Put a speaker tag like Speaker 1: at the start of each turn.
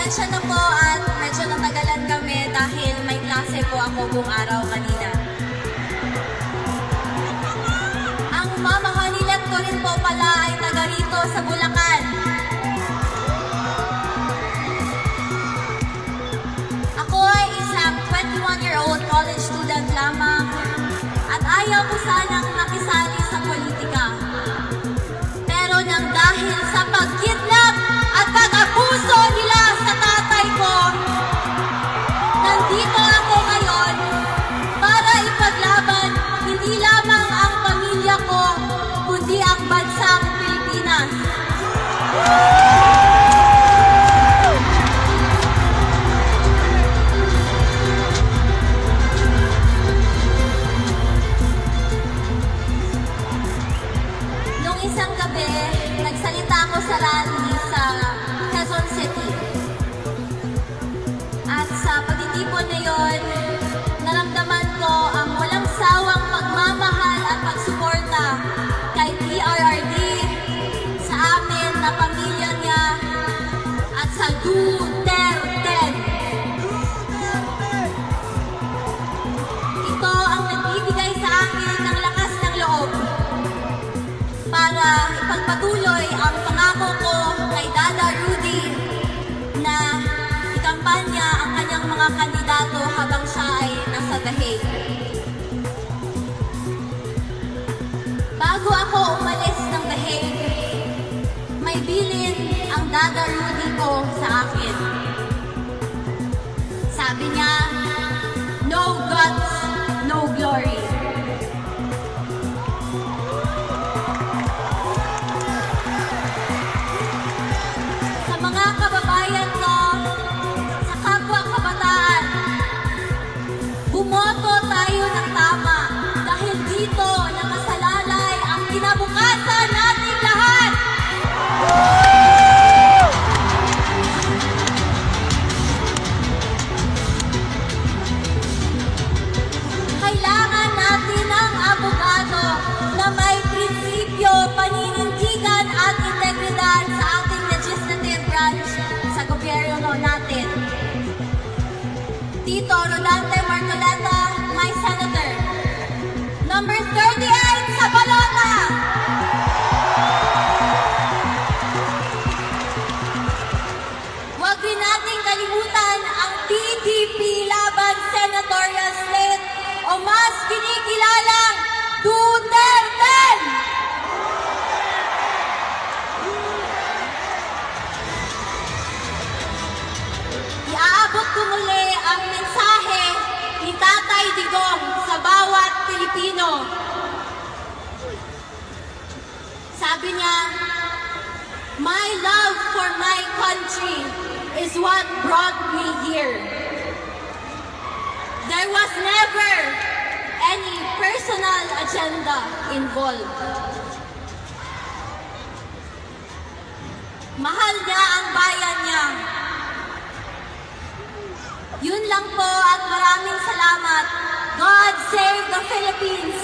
Speaker 1: pasensya na po at medyo natagalan kami dahil may klase po ako buong araw kanina. Ang mamahalin ko rin po pala ay taga rito sa Bulacan. Ako ay isang 21-year-old college student lamang at ayaw ko sanang makisali sa politika. Pero nang dahil sa pagkidnap at pag-abuso nila sa tatay ko, nandito ako ngayon para ipaglaban hindi lamang ang pamilya ko, kundi ang bansang Pilipinas. Nung isang gabi, nagsalita ako sa rally sa Quezon City. At sa pagtitipon na yon, naramdaman ko ang walang sawang pagmamahal at pagsuporta kay PRRD, sa amin na pamilya niya, at sa Duterte. Ito ang nagbibigay sa akin ng lakas ng loob para ipagpatuloy ang pangako ko kay Dada Rudy na ikampanya ang kanyang mga kandidato habang siya ay nasa The Hague. Bago ako umalis ng The Hague, may bilin ang Dada Rudy ko sa akin. Sabi niya, "No guts, no glory." Sa mga kababayan ko, sa kapwa kabataan, bumoto tayo ng tama dahil dito nakasalalay ang kinabukasan nating lahat. Kailangan natin ang abogado na may prinsipyo, paninindigan at integridad sa ating legislative branch sa gobyerno natin. Tito Rodante Marcoleta, my senator. Number 38 sa balota. Huwag din nating kalimutan ang PDP laban senatorial slate o mas kinikilalang Duterte! Iaabot ko muli ang mensahe ni Tatay Digong sa bawat Pilipino. Sabi niya, "My love for my country is what brought me here. There was never any personal agenda involved." Mahal niya ang bayan niya. Yun lang po at maraming salamat. God save the Philippines!